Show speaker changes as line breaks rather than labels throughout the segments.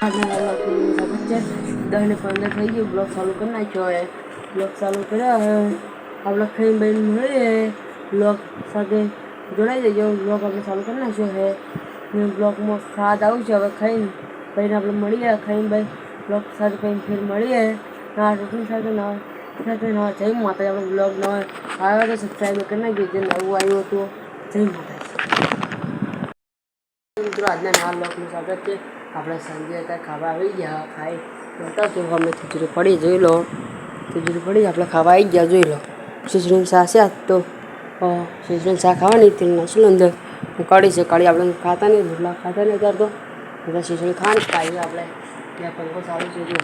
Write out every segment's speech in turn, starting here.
10 ને 15 થઈ ગયું બ્લોગ ચાલુ કરી નાખ્યો હે બ્લોગ ચાલુ કર્યા હે આપણે ખાઈ બહેન મળીએ બ્લોગ સાથે જોડાઈ જજો બ્લોગ આપણે ચાલુ કરી નાખ્યો હે બ્લોગમાં સ્વાદ આવશે હવે ખાઈને ભાઈને આપણે મળીએ ખાઈને ભાઈ બ્લોગ સાથે કંઈ ફેર મળીએ ના રૂટીન સાથે નવા જય માતાજી આપણે બ્લોગ નવા આવ્યો તો સબસ્ક્રાઈબ કરી નાખજો જે નવું આવ્યું હતું જય માતાજી મિત્રો આજના નવા બ્લોગનું સ્વાગત છે આપણે સાંજે અત્યારે ખાવા આવી ગયા ખાઈ બતાવજો અમે ખીચડી પડી જોઈ લો ખીચડી પડી આપણે ખાવા આવી ગયા જોઈ લો ખીચડીનું શાક છે આજ તો ખીચડીનું શાક ખાવાની તેલ નાખશું અંદર કઢી છે કઢી આપણે ખાતા નહીં રોટલા ખાતા નહીં અત્યારે તો બધા ખીચડી ખાવાની ખાઈએ આપણે ત્યાં પંખો ચાલુ છે જો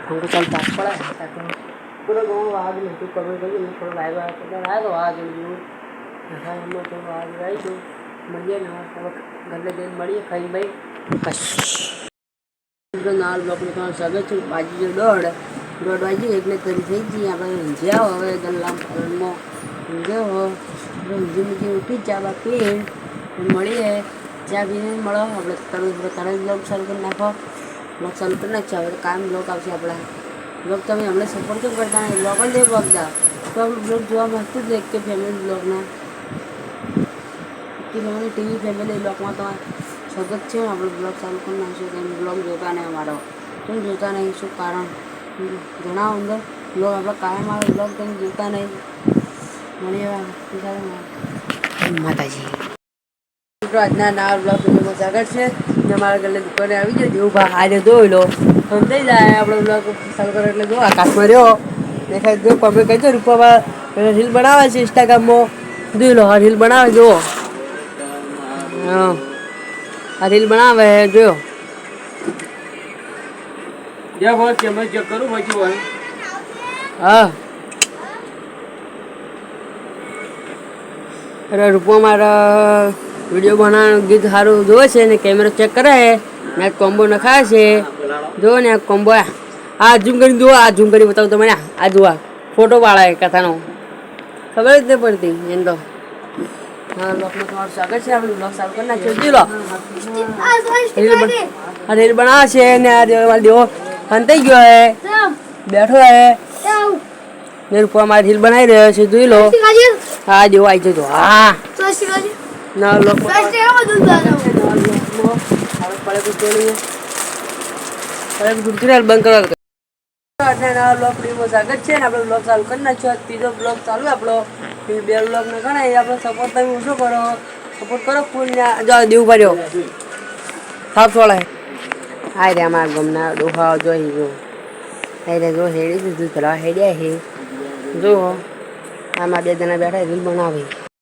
પંખો ચાલુ તાપ પડે પૂરો ઘણો વાઘ નથી કરવું કર્યું થોડો વાઘ આવ્યો વાઘ જેવું એમાં થોડું વાઘ આવી ગયું મળીએ ને ઘરે જઈને મળીએ ખાઈ ભાઈ નાલ બ્લોકનું તમારું સ્વાગત છે બાજુ જો દોઢ વાગી એટલે કરી થઈ જઈએ આપણે ઊંઝ્યા હવે ગલ્લામાં ફરનમાં ઊંઝ્યો ઊંઝી મૂકી ઉઠી ચા બા પીએ મળીએ ચા પીને મળો આપણે તરત બ્લોગ ચાલુ કરી નાખો બ્લોગ ચાલુ કરી નાખશે હવે કાયમ બ્લોગ આવશે આપણા બ્લોગ તમે હમણાં સપોર્ટ કેમ કરતા નહીં બ્લોગ જ નહીં બગતા તો આપણે બ્લોગ જોવા મળતું જ એક કે ફેમિલી બ્લોગના ફેમિલી ટીવી ફેમિલી બ્લોગમાં તમારે સ્વાગત છે આપણે બ્લોગ ચાલુ કરી નાખશું તમે બ્લોગ જોતા નહીં અમારો કેમ જોતા નહીં શું કારણ જણાવો અંદર બ્લોગ આપણે કાયમ આવે બ્લોગ તમે જોતા નહીં મળીએ માતાજી મિત્રો આજના નવા બ્લોગ વિડીયોમાં સ્વાગત છે અમારા ઘરે દુકાને આવી જાય જેવું ભાઈ આજે જોઈ લો સમજાઈ જાય આપણે બ્લોગ ચાલુ કરો એટલે જો આકાશમાં રહ્યો દેખાય જો તમે કહેજો રૂપામાં રીલ બનાવે છે ઇન્સ્ટાગ્રામમાં જોઈ લો હા રીલ બનાવે જુઓ હા આ રીલ બનાવે જોયો હા અરે રૂપો મારા વિડીયો બનાવવાનું ગીત સારું જોવે છે ને કેમેરો ચેક કરે ને કોમ્બો નખાય છે જો ને આ કોમ્બો આ ઝૂમ કરીને જુઓ આ ઝૂમ કરી બતાવું તમને આ જુઓ ફોટો પાડાય કથાનો ખબર જ નહીં પડતી એમ તો હા બ્લોગમાં તમારું સ્વાગત છે આપણે બ્લોગ ચાલુ કરી નાખ્યો જોઈ લો રીલ બનાવે છે ને આ દેવો હંતાઈ ગયો હે બેઠો હે ને રૂપા મારી રીલ બનાવી રહ્યો છે જોઈ લો હા દેવો આવી જજો હા ના બ્લોગ બંધ કરો નવા બ્લોગ વિડીયોમાં સ્વાગત છે ને આપણે બ્લોગ ચાલુ કરી નાખ્યો ત્રીજો બ્લોગ ચાલુ આપણો બે બ્લોગ ને ગણાય આપણે સપોર્ટ તમે ઓછો કરો સપોર્ટ કરો ફૂલ જો દેવું ભર્યો થાપ છોડે હા રે અમારા ગમના ડોહા જોઈ જો રે જો હેડી દીધું પેલા હેડ્યા હે જો આમાં બે જણા બેઠા રીલ બનાવી